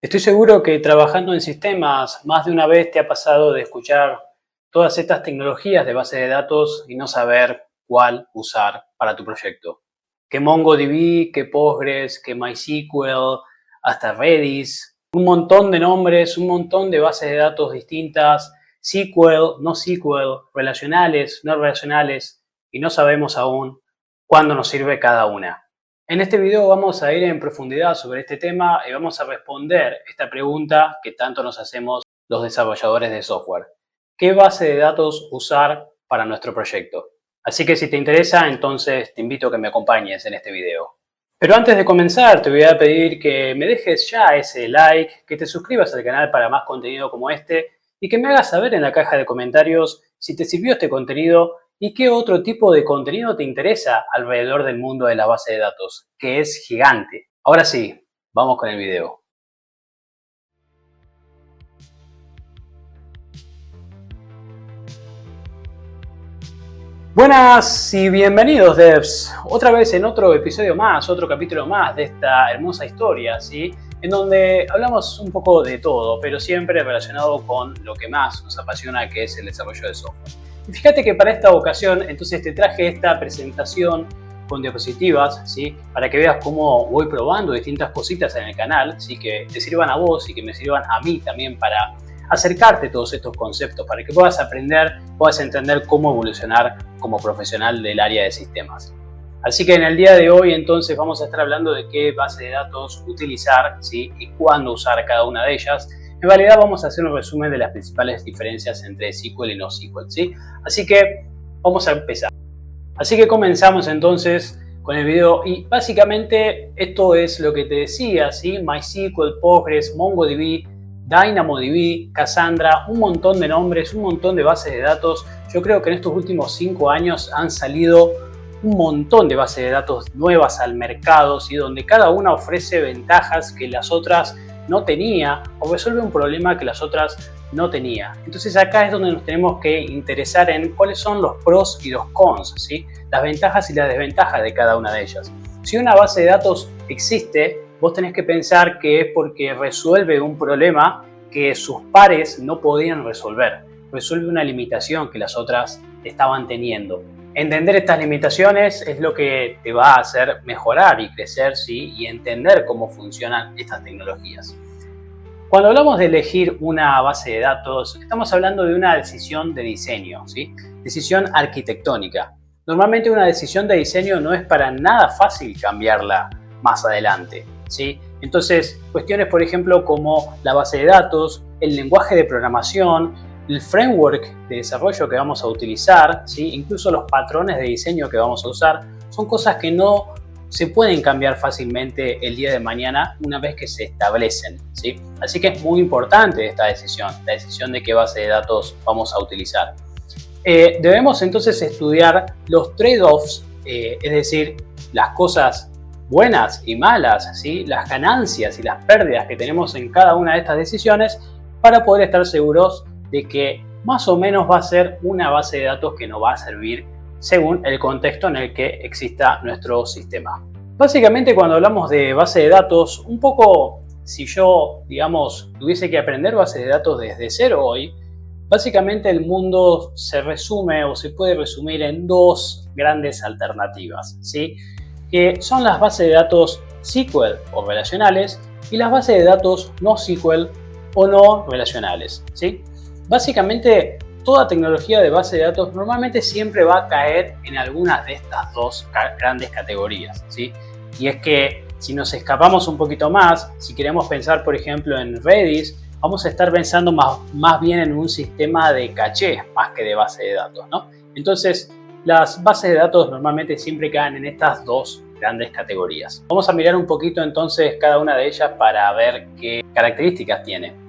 Estoy seguro que trabajando en sistemas más de una vez te ha pasado de escuchar todas estas tecnologías de base de datos y no saber cuál usar para tu proyecto. Que MongoDB, que Postgres, que MySQL, hasta Redis, un montón de nombres, un montón de bases de datos distintas, SQL, no SQL, relacionales, no relacionales, y no sabemos aún cuándo nos sirve cada una. En este video vamos a ir en profundidad sobre este tema y vamos a responder esta pregunta que tanto nos hacemos los desarrolladores de software. ¿Qué base de datos usar para nuestro proyecto? Así que si te interesa, entonces te invito a que me acompañes en este video. Pero antes de comenzar, te voy a pedir que me dejes ya ese like, que te suscribas al canal para más contenido como este y que me hagas saber en la caja de comentarios si te sirvió este contenido y qué otro tipo de contenido te interesa alrededor del mundo de la base de datos, que es gigante. Ahora sí, vamos con el video. Buenas y bienvenidos, devs, otra vez en otro episodio más, otro capítulo más de esta hermosa historia, ¿sí? En donde hablamos un poco de todo, pero siempre relacionado con lo que más nos apasiona, que es el desarrollo de software. Y fíjate que para esta ocasión, entonces te traje esta presentación con diapositivas, ¿sí? Para que veas cómo voy probando distintas cositas en el canal, ¿sí? Que te sirvan a vos y que me sirvan a mí también para acercarte a todos estos conceptos, para que puedas aprender, puedas entender cómo evolucionar como profesional del área de sistemas. Así que en el día de hoy entonces vamos a estar hablando de qué base de datos utilizar, ¿sí? Y cuándo usar cada una de ellas. En realidad vamos a hacer un resumen de las principales diferencias entre SQL y no SQL, ¿sí? Así que vamos a empezar. Así que comenzamos entonces con el video y básicamente esto es lo que te decía, ¿sí? MySQL, Postgres, MongoDB, DynamoDB, Cassandra, un montón de nombres, un montón de bases de datos. Yo creo que en estos últimos 5 años han salido un montón de bases de datos nuevas al mercado, ¿sí? Donde cada una ofrece ventajas que las otras no tenía o resuelve un problema que las otras no tenía. Entonces acá es donde nos tenemos que interesar en cuáles son los pros y los cons, ¿sí? Las ventajas y las desventajas de cada una de ellas. Si una base de datos existe, vos tenés que pensar que es porque resuelve un problema que sus pares no podían resolver. Resuelve una limitación que las otras estaban teniendo. Entender estas limitaciones es lo que te va a hacer mejorar y crecer, ¿sí? Y entender cómo funcionan estas tecnologías. Cuando hablamos de elegir una base de datos, estamos hablando de una decisión de diseño, ¿sí? Decisión arquitectónica. Normalmente una decisión de diseño no es para nada fácil cambiarla más adelante, ¿sí? Entonces, cuestiones, por ejemplo, como la base de datos, el lenguaje de programación, el framework de desarrollo que vamos a utilizar, ¿sí? Incluso los patrones de diseño que vamos a usar, son cosas que no se pueden cambiar fácilmente el día de mañana una vez que se establecen, ¿sí? Así que es muy importante esta decisión, la decisión de qué base de datos vamos a utilizar. Debemos entonces estudiar los trade-offs, es decir, las cosas buenas y malas, ¿sí? Las ganancias y las pérdidas que tenemos en cada una de estas decisiones para poder estar seguros de que más o menos va a ser una base de datos que nos va a servir según el contexto en el que exista nuestro sistema. Básicamente, cuando hablamos de base de datos, un poco si yo, digamos, tuviese que aprender base de datos desde cero hoy, básicamente el mundo se resume o se puede resumir en dos grandes alternativas, ¿sí? Que son las bases de datos SQL o relacionales y las bases de datos no SQL o no relacionales, ¿sí? Básicamente, toda tecnología de base de datos normalmente siempre va a caer en algunas de estas dos grandes categorías, ¿sí? Y es que si nos escapamos un poquito más, si queremos pensar, por ejemplo, en Redis, vamos a estar pensando más bien en un sistema de caché más que de base de datos, ¿no? Entonces, las bases de datos normalmente siempre caen en estas dos grandes categorías. Vamos a mirar un poquito entonces cada una de ellas para ver qué características tiene.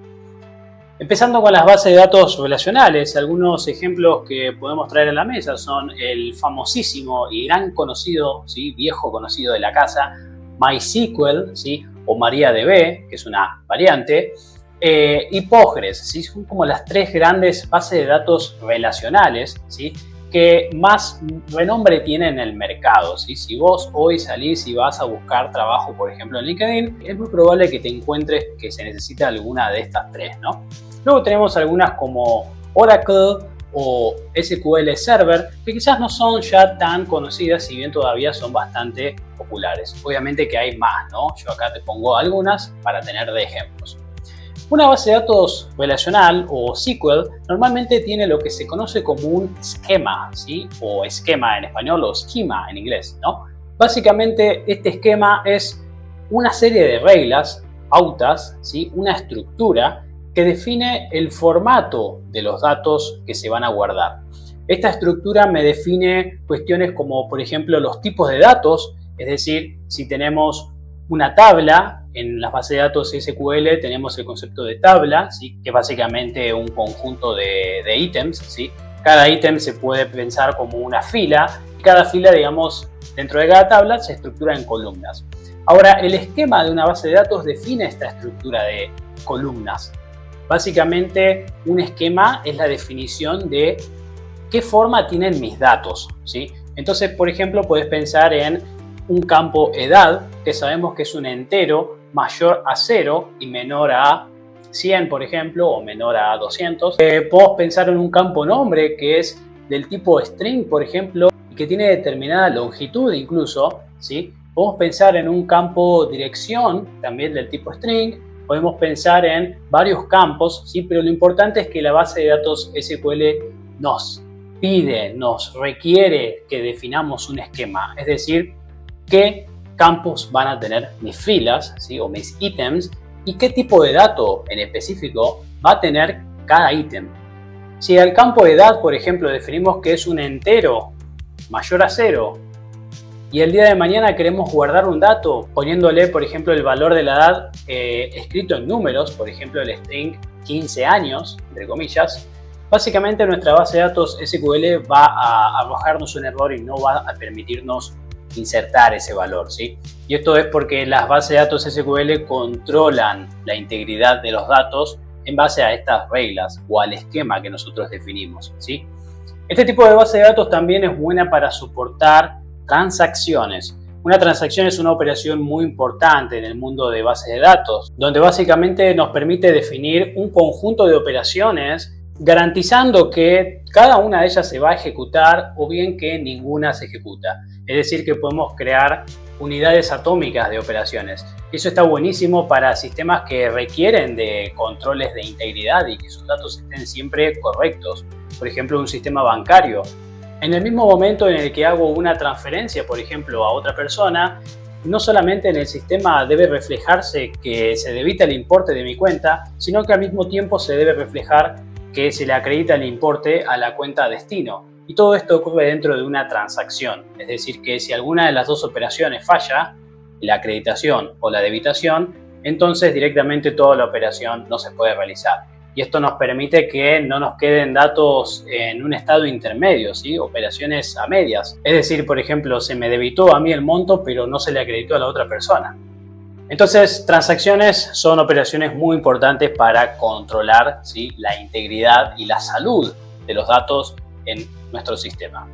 Empezando con las bases de datos relacionales, algunos ejemplos que podemos traer a la mesa son el famosísimo y gran conocido, ¿sí? Viejo conocido de la casa, MySQL, ¿sí? O MariaDB, que es una variante, y Postgres, ¿sí? Son como las tres grandes bases de datos relacionales, ¿sí? que más renombre tiene en el mercado, ¿sí? Si vos hoy salís y vas a buscar trabajo, por ejemplo, en LinkedIn, es muy probable que te encuentres que se necesita alguna de estas tres, ¿no? Luego tenemos algunas como Oracle o SQL Server, que quizás no son ya tan conocidas, si bien todavía son bastante populares. Obviamente que hay más, ¿no? Yo acá te pongo algunas para tener de ejemplos. Una base de datos relacional o SQL normalmente tiene lo que se conoce como un esquema, ¿sí? O esquema en español o schema en inglés, ¿no? Básicamente este esquema es una serie de reglas, pautas, ¿sí? Una estructura que define el formato de los datos que se van a guardar. Esta estructura me define cuestiones como, por ejemplo, los tipos de datos, es decir, si tenemos una tabla, en las bases de datos SQL tenemos el concepto de tabla, ¿sí? Que es básicamente un conjunto de ítems, ¿sí? Cada ítem se puede pensar como una fila, y cada fila, digamos, dentro de cada tabla se estructura en columnas. Ahora, el esquema de una base de datos define esta estructura de columnas. Básicamente, un esquema es la definición de qué forma tienen mis datos, ¿sí? Entonces, por ejemplo, puedes pensar en un campo edad, que sabemos que es un entero mayor a 0 y menor a 100, por ejemplo, o menor a 200. Podemos pensar en un campo nombre, que es del tipo string, por ejemplo, y que tiene determinada longitud incluso, ¿sí? Podemos pensar en un campo dirección, también del tipo string. Podemos pensar en varios campos, ¿sí? Pero lo importante es que la base de datos SQL nos pide, nos requiere que definamos un esquema, es decir, qué campos van a tener mis filas, ¿sí? O mis ítems, y qué tipo de dato en específico va a tener cada ítem. Si al campo de edad, por ejemplo, definimos que es un entero mayor a 0, y el día de mañana queremos guardar un dato poniéndole, por ejemplo, el valor de la edad escrito en números, por ejemplo, el string 15 años, entre comillas, básicamente nuestra base de datos SQL va a arrojarnos un error y no va a permitirnos insertar ese valor, ¿sí? Y esto es porque las bases de datos SQL controlan la integridad de los datos en base a estas reglas o al esquema que nosotros definimos, ¿sí? Este tipo de base de datos también es buena para soportar transacciones. Una transacción es una operación muy importante en el mundo de bases de datos, donde básicamente nos permite definir un conjunto de operaciones garantizando que cada una de ellas se va a ejecutar o bien que ninguna se ejecuta. Es decir, que podemos crear unidades atómicas de operaciones. Eso está buenísimo para sistemas que requieren de controles de integridad y que sus datos estén siempre correctos. Por ejemplo, un sistema bancario. En el mismo momento en el que hago una transferencia, por ejemplo, a otra persona, no solamente en el sistema debe reflejarse que se debita el importe de mi cuenta, sino que al mismo tiempo se debe reflejar que se le acredita el importe a la cuenta destino. Y todo esto ocurre dentro de una transacción. Es decir, que si alguna de las dos operaciones falla, la acreditación o la debitación, entonces directamente toda la operación no se puede realizar. Y esto nos permite que no nos queden datos en un estado intermedio, ¿sí? Operaciones a medias. Es decir, por ejemplo, se me debitó a mí el monto, pero no se le acreditó a la otra persona. Entonces, transacciones son operaciones muy importantes para controlar, ¿sí? La integridad y la salud de los datos en nuestro sistema.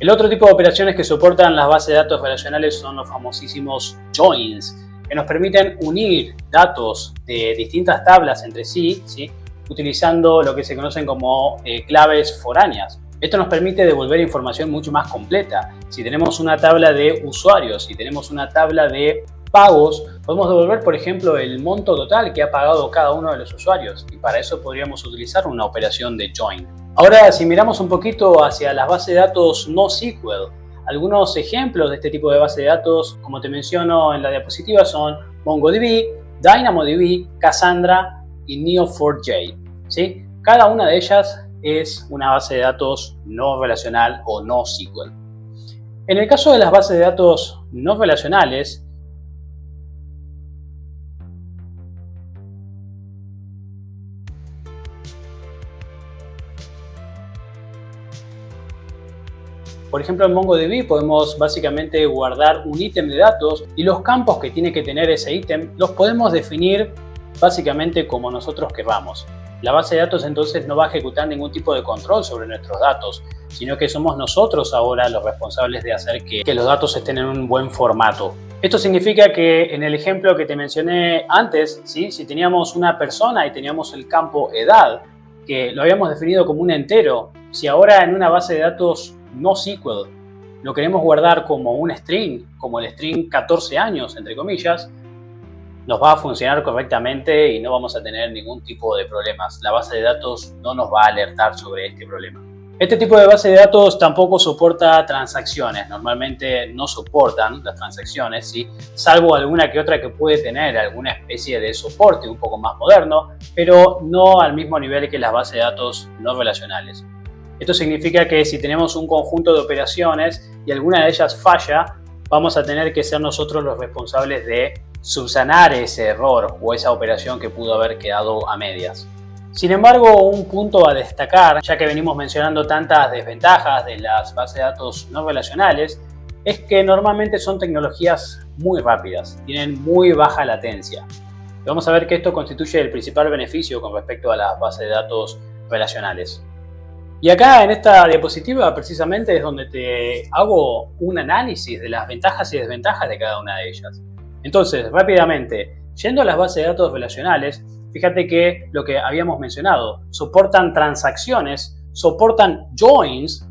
El otro tipo de operaciones que soportan las bases de datos relacionales son los famosísimos joins, que nos permiten unir datos de distintas tablas entre sí, ¿sí? Utilizando lo que se conocen como claves foráneas. Esto nos permite devolver información mucho más completa. Si tenemos una tabla de usuarios, si tenemos una tabla de pagos, podemos devolver, por ejemplo, el monto total que ha pagado cada uno de los usuarios, y para eso podríamos utilizar una operación de join. Ahora, si miramos un poquito hacia las bases de datos NoSQL, algunos ejemplos de este tipo de base de datos, como te menciono en la diapositiva, son MongoDB, DynamoDB, Cassandra y Neo4j, ¿sí? Cada una de ellas es una base de datos no relacional o NoSQL. En el caso de las bases de datos no relacionales, por ejemplo, en MongoDB podemos básicamente guardar un ítem de datos y los campos que tiene que tener ese ítem los podemos definir básicamente como nosotros queramos. La base de datos entonces no va a ejecutar ningún tipo de control sobre nuestros datos. sino que somos nosotros ahora los responsables de hacer que los datos estén en un buen formato. Esto significa que en el ejemplo que te mencioné antes, ¿sí? Si teníamos una persona y teníamos el campo edad, que lo habíamos definido como un entero, si ahora en una base de datos no SQL lo queremos guardar como un string, como el string 14 años, entre comillas, nos va a funcionar correctamente y no vamos a tener ningún tipo de problemas. La base de datos no nos va a alertar sobre este problema. Este tipo de base de datos tampoco soporta transacciones. Normalmente no soportan las transacciones, ¿sí? Salvo alguna que otra que puede tener alguna especie de soporte un poco más moderno, pero no al mismo nivel que las bases de datos no relacionales. Esto significa que si tenemos un conjunto de operaciones y alguna de ellas falla, vamos a tener que ser nosotros los responsables de subsanar ese error o esa operación que pudo haber quedado a medias. Sin embargo, un punto a destacar, ya que venimos mencionando tantas desventajas de las bases de datos no relacionales, es que normalmente son tecnologías muy rápidas, tienen muy baja latencia. Vamos a ver que esto constituye el principal beneficio con respecto a las bases de datos relacionales. Y acá en esta diapositiva precisamente es donde te hago un análisis de las ventajas y desventajas de cada una de ellas. Entonces, rápidamente, yendo a las bases de datos relacionales, fíjate que lo que habíamos mencionado, soportan transacciones, soportan joins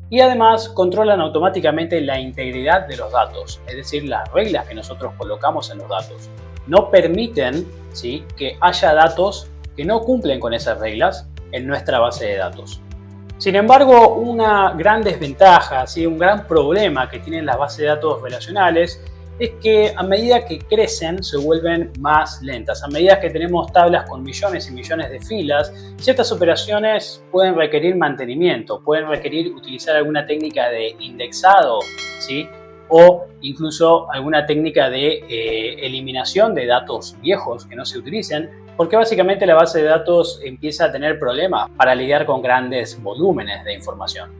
y además controlan automáticamente la integridad de los datos, es decir, las reglas que nosotros colocamos en los datos. No permiten, ¿sí?, que haya datos que no cumplen con esas reglas en nuestra base de datos. Sin embargo, una gran desventaja, ¿sí?, un gran problema que tienen las bases de datos relacionales es que a medida que crecen se vuelven más lentas. A medida que tenemos tablas con millones y millones de filas, ciertas operaciones pueden requerir mantenimiento, pueden requerir utilizar alguna técnica de indexado, ¿sí?, o incluso alguna técnica de eliminación de datos viejos que no se utilicen, porque básicamente la base de datos empieza a tener problemas para lidiar con grandes volúmenes de información.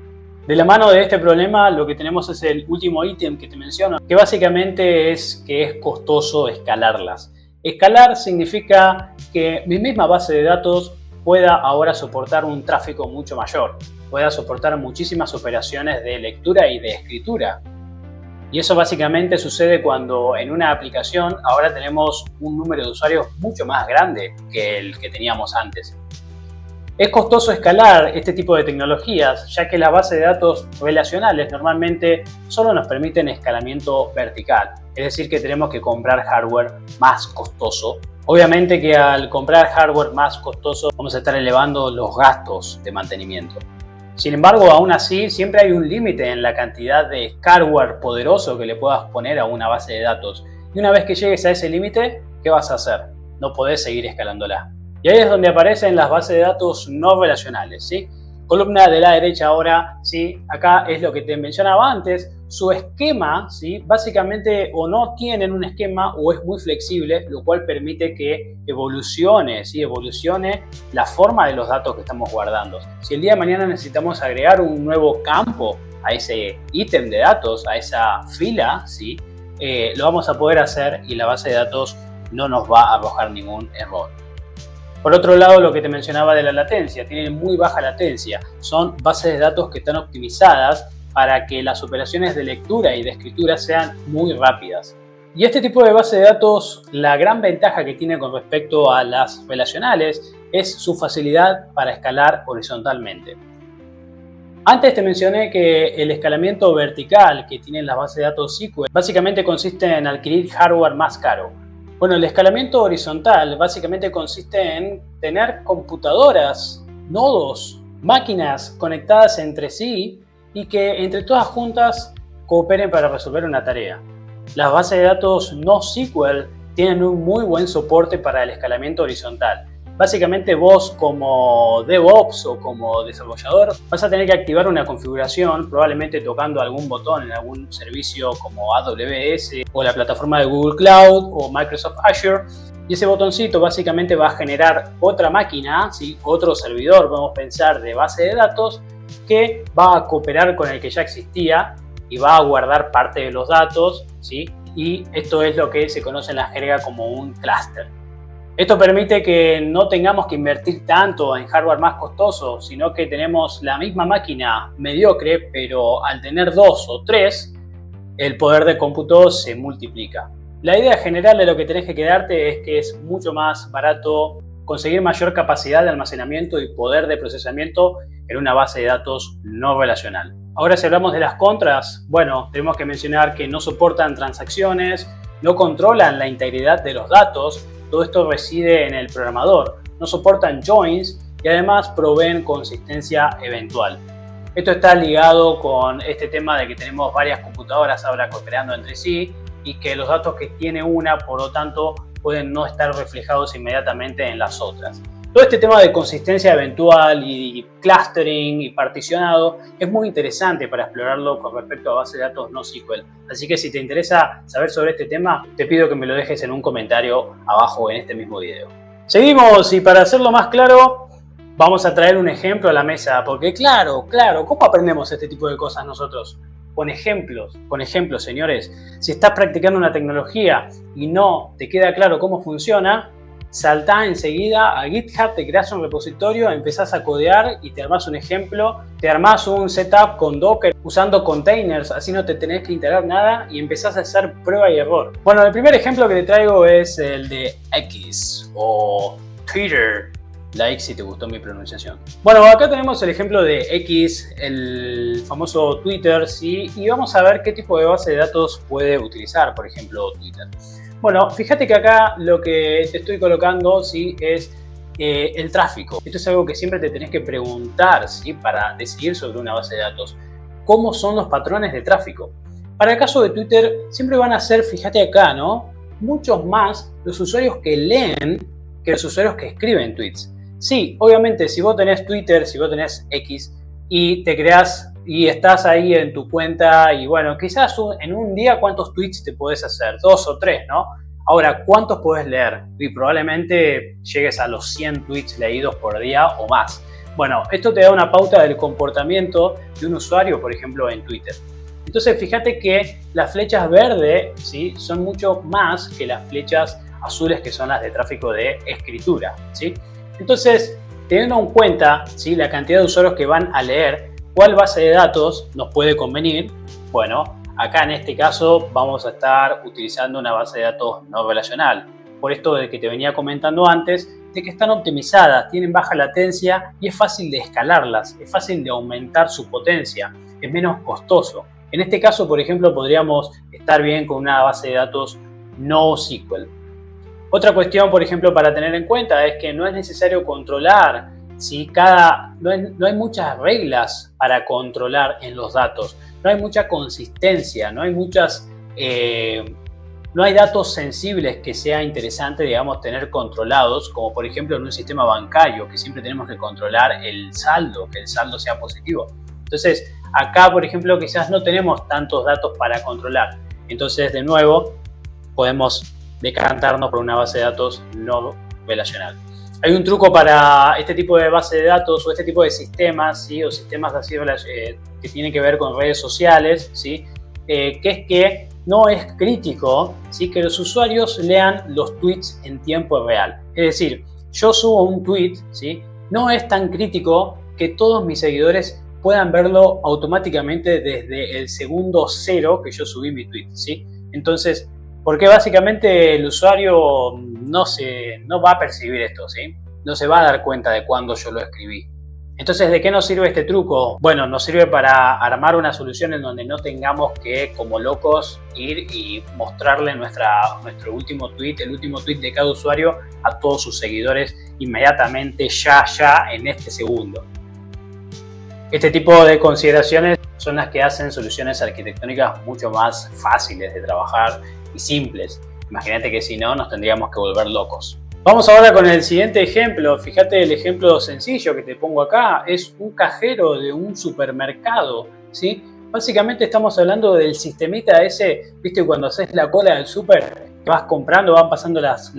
De la mano de este problema, lo que tenemos es el último ítem que te menciono, que básicamente es que es costoso escalarlas. Escalar significa que mi misma base de datos pueda ahora soportar un tráfico mucho mayor, pueda soportar muchísimas operaciones de lectura y de escritura. Y eso básicamente sucede cuando en una aplicación ahora tenemos un número de usuarios mucho más grande que el que teníamos antes. Es costoso escalar este tipo de tecnologías, ya que las bases de datos relacionales normalmente solo nos permiten escalamiento vertical, es decir, que tenemos que comprar hardware más costoso. Obviamente que al comprar hardware más costoso vamos a estar elevando los gastos de mantenimiento. Sin embargo, aún así, siempre hay un límite en la cantidad de hardware poderoso que le puedas poner a una base de datos. Y una vez que llegues a ese límite, ¿qué vas a hacer? No podés seguir escalándola. Y ahí es donde aparecen las bases de datos no relacionales, ¿sí? Columna de la derecha ahora, ¿sí? Acá es lo que te mencionaba antes. Su esquema, ¿sí?, básicamente o no tienen un esquema o es muy flexible, lo cual permite que evolucione, ¿sí?, evolucione la forma de los datos que estamos guardando. Si el día de mañana necesitamos agregar un nuevo campo a ese ítem de datos, a esa fila, ¿sí?, lo vamos a poder hacer y la base de datos no nos va a arrojar ningún error. Por otro lado, lo que te mencionaba de la latencia, tienen muy baja latencia. Son bases de datos que están optimizadas para que las operaciones de lectura y de escritura sean muy rápidas. Y este tipo de base de datos, la gran ventaja que tiene con respecto a las relacionales es su facilidad para escalar horizontalmente. Antes te mencioné que el escalamiento vertical que tienen las bases de datos SQL básicamente consiste en adquirir hardware más caro. Bueno, el escalamiento horizontal básicamente consiste en tener computadoras, nodos, máquinas conectadas entre sí y que entre todas juntas cooperen para resolver una tarea. Las bases de datos no SQL tienen un muy buen soporte para el escalamiento horizontal. Básicamente vos como DevOps o como desarrollador vas a tener que activar una configuración, probablemente tocando algún botón en algún servicio como AWS o la plataforma de Google Cloud o Microsoft Azure, y ese botoncito básicamente va a generar otra máquina, ¿sí?, otro servidor, podemos pensar, de base de datos que va a cooperar con el que ya existía y va a guardar parte de los datos, ¿sí?, y esto es lo que se conoce en la jerga como un clúster. Esto permite que no tengamos que invertir tanto en hardware más costoso, sino que tenemos la misma máquina mediocre, pero al tener 2 o 3, el poder de cómputo se multiplica. La idea general de lo que tenés que quedarte es que es mucho más barato conseguir mayor capacidad de almacenamiento y poder de procesamiento en una base de datos no relacional. Ahora, si hablamos de las contras, bueno, tenemos que mencionar que no soportan transacciones, no controlan la integridad de los datos, todo esto reside en el programador, no soportan joins y además proveen consistencia eventual. Esto está ligado con este tema de que tenemos varias computadoras ahora cooperando entre sí y que los datos que tiene una, por lo tanto, pueden no estar reflejados inmediatamente en las otras. Todo este tema de consistencia eventual y clustering y particionado es muy interesante para explorarlo con respecto a bases de datos NoSQL. Así que si te interesa saber sobre este tema, te pido que me lo dejes en un comentario abajo en este mismo video. Seguimos, y para hacerlo más claro, vamos a traer un ejemplo a la mesa, porque claro, ¿cómo aprendemos este tipo de cosas nosotros? Con ejemplos, señores. Si estás practicando una tecnología y no te queda claro cómo funciona, saltá enseguida a GitHub, te creas un repositorio, empezás a codear y te armás un ejemplo, te armás un setup con Docker usando containers, así no te tenés que instalar nada y empezás a hacer prueba y error. Bueno, el primer ejemplo que te traigo es el de X o Twitter. Like si te gustó mi pronunciación. Bueno, acá tenemos el ejemplo de X, el famoso Twitter, ¿sí? Y vamos a ver qué tipo de base de datos puede utilizar, por ejemplo, Twitter. Bueno, fíjate que acá lo que te estoy colocando, ¿sí? Es el tráfico. Esto es algo que siempre te tenés que preguntar, ¿sí? Para decidir sobre una base de datos. ¿Cómo son los patrones de tráfico? Para el caso de Twitter, siempre van a ser, fíjate acá, ¿no? Muchos más los usuarios que leen que los usuarios que escriben tweets. Sí, obviamente, si vos tenés Twitter, si vos tenés X y te creás y estás ahí en tu cuenta y bueno, quizás en un día cuántos tweets te podés hacer, 2 o 3, ¿no? Ahora, ¿cuántos podés leer? Y probablemente llegues a los 100 tweets leídos por día o más. Bueno, esto te da una pauta del comportamiento de un usuario, por ejemplo, en Twitter. Entonces, fíjate que las flechas verdes, ¿sí? Son mucho más que las flechas azules, que son las de tráfico de escritura, ¿sí? Entonces, teniendo en cuenta, ¿sí? La cantidad de usuarios que van a leer, ¿cuál base de datos nos puede convenir? Bueno, acá en este caso vamos a estar utilizando una base de datos no relacional. Por esto de que te venía comentando antes, de que están optimizadas, tienen baja latencia y es fácil de escalarlas, es fácil de aumentar su potencia, es menos costoso. En este caso, por ejemplo, podríamos estar bien con una base de datos NoSQL. Otra cuestión, por ejemplo, para tener en cuenta es que no es necesario controlar, ¿sí? No hay muchas reglas para controlar en los datos, no hay mucha consistencia, no hay datos sensibles que sea interesante, digamos, tener controlados, como por ejemplo en un sistema bancario, que siempre tenemos que controlar el saldo, que el saldo sea positivo. Entonces, acá, por ejemplo, quizás no tenemos tantos datos para controlar. Entonces, de nuevo, podemos decantarnos por una base de datos no relacional. Hay un truco para este tipo de base de datos o este tipo de sistemas, ¿sí? O sistemas así que tienen que ver con redes sociales, ¿sí? Que es que no es crítico, ¿sí? Que los usuarios lean los tweets en tiempo real. Es decir, yo subo un tweet, ¿sí? No es tan crítico que todos mis seguidores puedan verlo automáticamente desde el segundo 0 que yo subí mi tweet, ¿sí? Entonces, porque básicamente el usuario no va a percibir esto, ¿sí? No se va a dar cuenta de cuándo yo lo escribí. Entonces, ¿de qué nos sirve este truco? Bueno, nos sirve para armar una solución en donde no tengamos que, como locos, ir y mostrarle nuestro último tweet, el último tweet de cada usuario a todos sus seguidores inmediatamente, ya, en este segundo. Este tipo de consideraciones son las que hacen soluciones arquitectónicas mucho más fáciles de trabajar y simples. Imagínate que si no, nos tendríamos que volver locos. Vamos ahora con el siguiente ejemplo. Fíjate el ejemplo sencillo que te pongo acá. Es un cajero de un supermercado, ¿sí? Básicamente estamos hablando del sistemita ese, ¿viste? Cuando haces la cola del súper, que vas comprando, van pasando las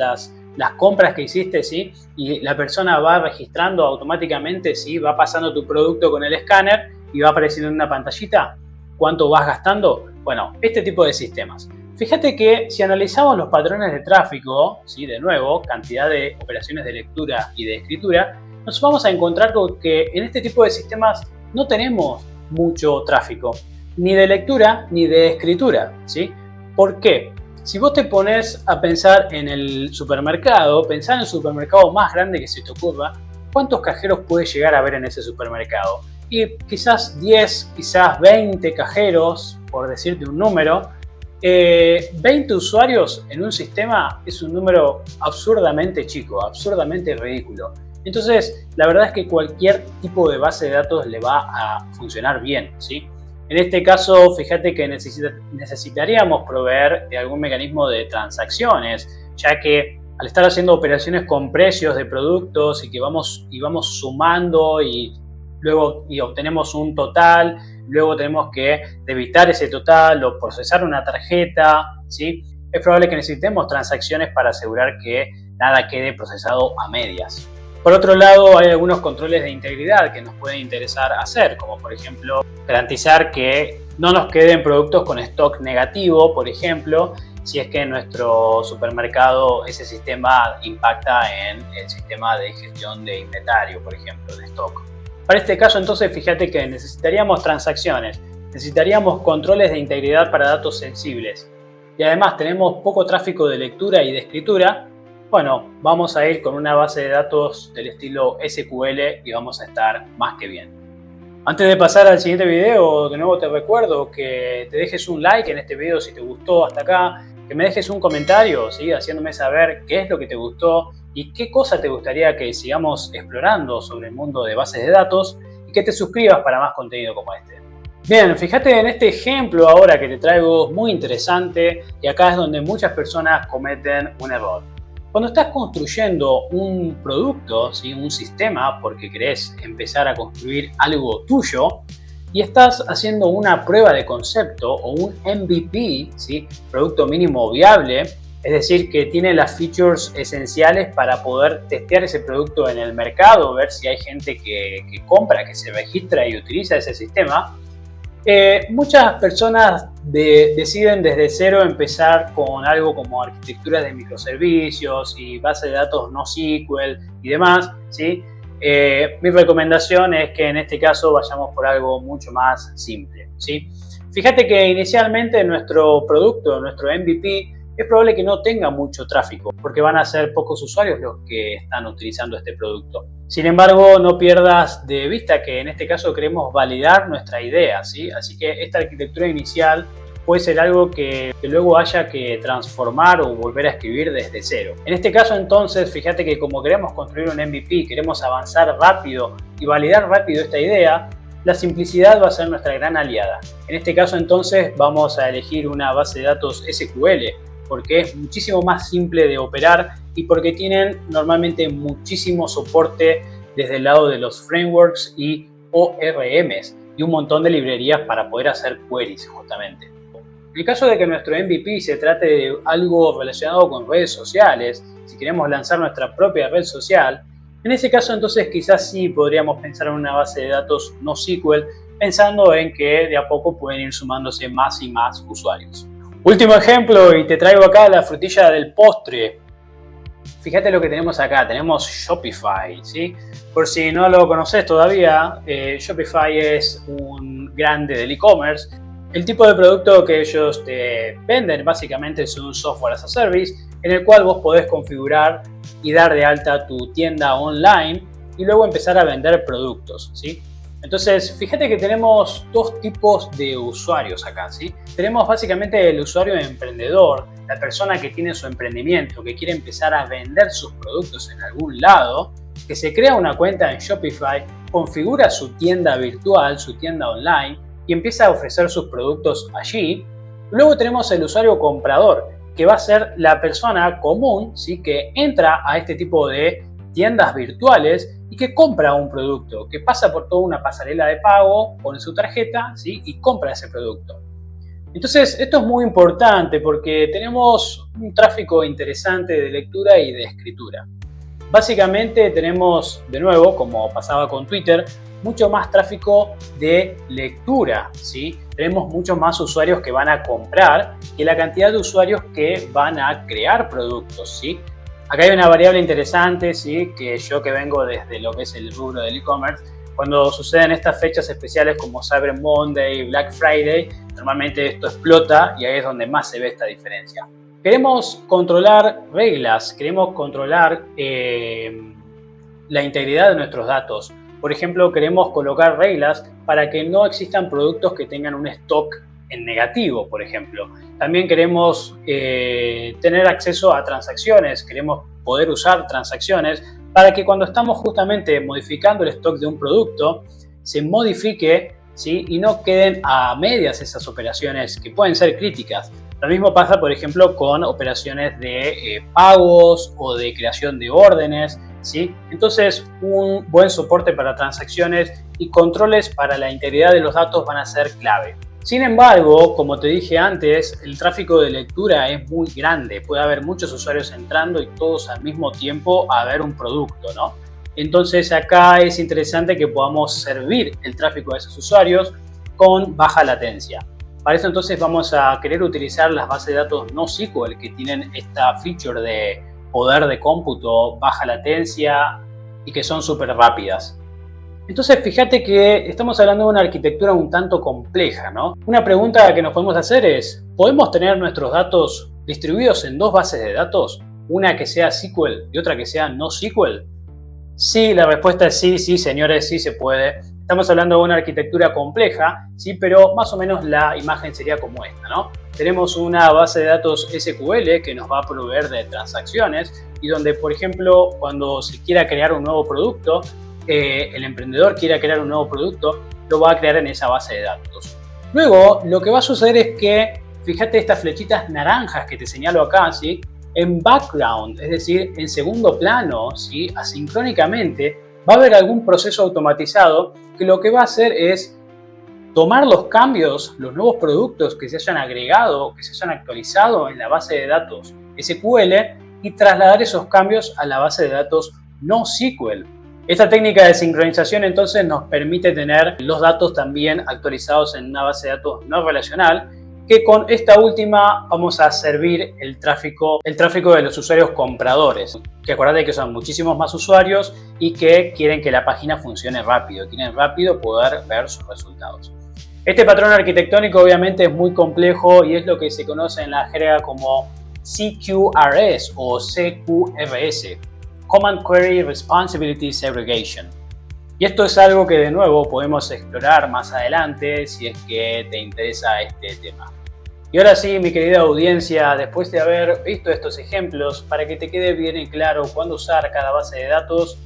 compras que hiciste, ¿sí? Y la persona va registrando automáticamente, ¿sí? Va pasando tu producto con el escáner y va apareciendo en una pantallita cuánto vas gastando. Bueno, este tipo de sistemas. Fíjate que si analizamos los patrones de tráfico, ¿sí? De nuevo, cantidad de operaciones de lectura y de escritura, nos vamos a encontrar con que en este tipo de sistemas no tenemos mucho tráfico, ni de lectura ni de escritura, ¿sí? ¿Por qué? Si vos te pones a pensar en el supermercado, pensar en el supermercado más grande que se te ocurra, ¿cuántos cajeros puedes llegar a ver en ese supermercado? Y quizás 10, quizás 20 cajeros, por decirte un número. 20 usuarios en un sistema es un número absurdamente chico, absurdamente ridículo. Entonces, la verdad es que cualquier tipo de base de datos le va a funcionar bien, ¿sí? En este caso, fíjate que necesitaríamos proveer de algún mecanismo de transacciones, ya que al estar haciendo operaciones con precios de productos y que vamos sumando y luego obtenemos un total, luego tenemos que debitar ese total o procesar una tarjeta, ¿sí? Es probable que necesitemos transacciones para asegurar que nada quede procesado a medias. Por otro lado, hay algunos controles de integridad que nos pueden interesar hacer, como por ejemplo garantizar que no nos queden productos con stock negativo, por ejemplo, si es que en nuestro supermercado ese sistema impacta en el sistema de gestión de inventario, por ejemplo, de stock. Para este caso, entonces, fíjate que necesitaríamos transacciones, necesitaríamos controles de integridad para datos sensibles y además tenemos poco tráfico de lectura y de escritura. Bueno, vamos a ir con una base de datos del estilo SQL y vamos a estar más que bien. Antes de pasar al siguiente video, de nuevo te recuerdo que te dejes un like en este video si te gustó hasta acá, que me dejes un comentario, ¿sí? Haciéndome saber qué es lo que te gustó y qué cosa te gustaría que sigamos explorando sobre el mundo de bases de datos y que te suscribas para más contenido como este. Bien, fíjate en este ejemplo ahora que te traigo, muy interesante, y acá es donde muchas personas cometen un error. Cuando estás construyendo un producto, ¿sí? Un sistema, porque querés empezar a construir algo tuyo, y estás haciendo una prueba de concepto o un MVP, ¿sí? Producto mínimo viable, es decir, que tiene las features esenciales para poder testear ese producto en el mercado, ver si hay gente que compra, que se registra y utiliza ese sistema. Muchas personas deciden desde cero empezar con algo como arquitectura de microservicios y base de datos NoSQL y demás, ¿sí? Mi recomendación es que en este caso vayamos por algo mucho más simple, ¿sí? Fíjate que inicialmente nuestro producto, nuestro MVP, es probable que no tenga mucho tráfico porque van a ser pocos usuarios los que están utilizando este producto. Sin embargo, no pierdas de vista que en este caso queremos validar nuestra idea, ¿sí? Así que esta arquitectura inicial puede ser algo que luego haya que transformar o volver a escribir desde cero. En este caso entonces, fíjate que como queremos construir un MVP, queremos avanzar rápido y validar rápido esta idea, la simplicidad va a ser nuestra gran aliada. En este caso entonces vamos a elegir una base de datos SQL, porque es muchísimo más simple de operar y porque tienen normalmente muchísimo soporte desde el lado de los frameworks y ORMs y un montón de librerías para poder hacer queries justamente. En el caso de que nuestro MVP se trate de algo relacionado con redes sociales, si queremos lanzar nuestra propia red social, en ese caso entonces quizás sí podríamos pensar en una base de datos NoSQL, pensando en que de a poco pueden ir sumándose más y más usuarios. Último ejemplo, y te traigo acá la frutilla del postre. Fíjate lo que tenemos acá, tenemos Shopify, ¿sí? Por si no lo conoces todavía, Shopify es un grande del e-commerce. El tipo de producto que ellos te venden básicamente es un software as a service en el cual vos podés configurar y dar de alta tu tienda online y luego empezar a vender productos, ¿sí? Entonces, fíjate que tenemos dos tipos de usuarios acá, ¿sí? Tenemos básicamente el usuario emprendedor, la persona que tiene su emprendimiento, que quiere empezar a vender sus productos en algún lado, que se crea una cuenta en Shopify, configura su tienda virtual, su tienda online y empieza a ofrecer sus productos allí. Luego tenemos el usuario comprador, que va a ser la persona común, ¿sí? Que entra a este tipo de tiendas virtuales y que compra un producto, que pasa por toda una pasarela de pago, pone su tarjeta, ¿sí? Y compra ese producto. Entonces, esto es muy importante porque tenemos un tráfico interesante de lectura y de escritura. Básicamente tenemos, de nuevo, como pasaba con Twitter, mucho más tráfico de lectura, ¿sí? Tenemos muchos más usuarios que van a comprar que la cantidad de usuarios que van a crear productos, ¿sí? Acá hay una variable interesante, ¿sí? Que yo que vengo desde lo que es el rubro del e-commerce, cuando suceden estas fechas especiales como Cyber Monday, Black Friday, normalmente esto explota y ahí es donde más se ve esta diferencia. Queremos controlar reglas, queremos controlar la integridad de nuestros datos. Por ejemplo, queremos colocar reglas para que no existan productos que tengan un stock en negativo, por ejemplo. También queremos tener acceso a transacciones, queremos poder usar transacciones para que cuando estamos justamente modificando el stock de un producto, se modifique, ¿sí? Y no queden a medias esas operaciones que pueden ser críticas. Lo mismo pasa, por ejemplo, con operaciones de pagos o de creación de órdenes, ¿sí? Entonces, un buen soporte para transacciones y controles para la integridad de los datos van a ser clave. Sin embargo, como te dije antes, el tráfico de lectura es muy grande. Puede haber muchos usuarios entrando y todos al mismo tiempo a ver un producto, ¿no? Entonces, acá es interesante que podamos servir el tráfico de esos usuarios con baja latencia. Para eso entonces vamos a querer utilizar las bases de datos NoSQL que tienen esta feature de poder de cómputo, baja latencia y que son súper rápidas. Entonces fíjate que estamos hablando de una arquitectura un tanto compleja, ¿no? Una pregunta que nos podemos hacer es, ¿podemos tener nuestros datos distribuidos en dos bases de datos? Una que sea SQL y otra que sea NoSQL. Sí, la respuesta es sí, sí, señores, sí se puede. Estamos hablando de una arquitectura compleja, sí, pero más o menos la imagen sería como esta, ¿no? Tenemos una base de datos SQL que nos va a proveer de transacciones y donde, por ejemplo, cuando se quiera crear un nuevo producto, el emprendedor quiera crear un nuevo producto, lo va a crear en esa base de datos. Luego, lo que va a suceder es que, fíjate estas flechitas naranjas que te señalo acá, ¿sí? En background, es decir, en segundo plano, ¿sí? Asincrónicamente, va a haber algún proceso automatizado que lo que va a hacer es tomar los cambios, los nuevos productos que se hayan agregado, que se hayan actualizado en la base de datos SQL y trasladar esos cambios a la base de datos NoSQL. Esta técnica de sincronización entonces nos permite tener los datos también actualizados en una base de datos no relacional, que con esta última vamos a servir el tráfico de los usuarios compradores, que acuérdate que son muchísimos más usuarios y que quieren que la página funcione rápido, quieren rápido poder ver sus resultados. Este patrón arquitectónico obviamente es muy complejo y es lo que se conoce en la jerga como CQRS o CQRS, Command Query Responsibility Segregation. Y esto es algo que de nuevo podemos explorar más adelante si es que te interesa este tema. Y ahora sí, mi querida audiencia, después de haber visto estos ejemplos, para que te quede bien en claro cuándo usar cada base de datos,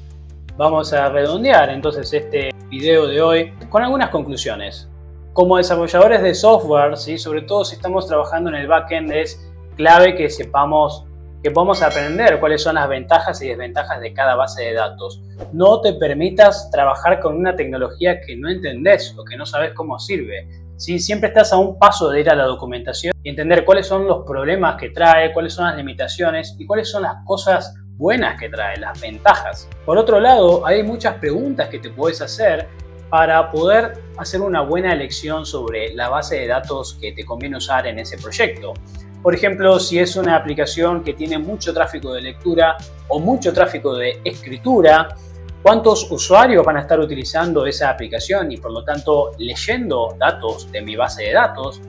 vamos a redondear entonces este video de hoy con algunas conclusiones. Como desarrolladores de software, ¿sí? Sobre todo si estamos trabajando en el backend, es clave que sepamos que podamos aprender cuáles son las ventajas y desventajas de cada base de datos. No te permitas trabajar con una tecnología que no entendés o que no sabes cómo sirve. ¿Sí? Siempre estás a un paso de ir a la documentación y entender cuáles son los problemas que trae, cuáles son las limitaciones y cuáles son las cosas buenas que trae, las ventajas. Por otro lado, hay muchas preguntas que te puedes hacer para poder hacer una buena elección sobre la base de datos que te conviene usar en ese proyecto. Por ejemplo, si es una aplicación que tiene mucho tráfico de lectura o mucho tráfico de escritura, ¿cuántos usuarios van a estar utilizando esa aplicación y por lo tanto leyendo datos de mi base de datos?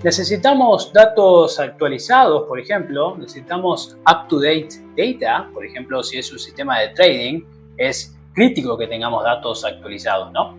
Necesitamos datos actualizados, por ejemplo, necesitamos up-to-date data, por ejemplo, si es un sistema de trading, es crítico que tengamos datos actualizados, ¿no?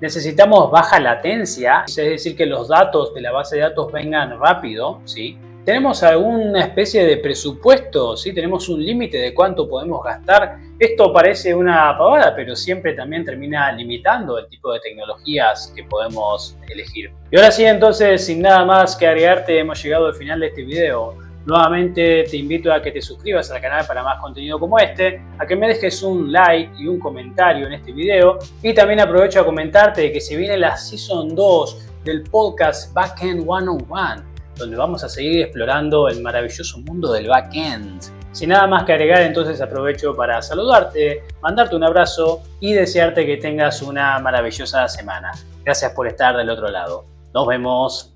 Necesitamos baja latencia, es decir, que los datos de la base de datos vengan rápido, ¿sí? ¿Tenemos alguna especie de presupuesto? ¿Sí? ¿Tenemos un límite de cuánto podemos gastar? Esto parece una pavada, pero siempre también termina limitando el tipo de tecnologías que podemos elegir. Y ahora sí, entonces, sin nada más que agregarte, hemos llegado al final de este video. Nuevamente te invito a que te suscribas al canal para más contenido como este, a que me dejes un like y un comentario en este video y también aprovecho a comentarte que se viene la Season 2 del podcast Backend 101, donde vamos a seguir explorando el maravilloso mundo del backend. Sin nada más que agregar, entonces aprovecho para saludarte, mandarte un abrazo y desearte que tengas una maravillosa semana. Gracias por estar del otro lado. Nos vemos.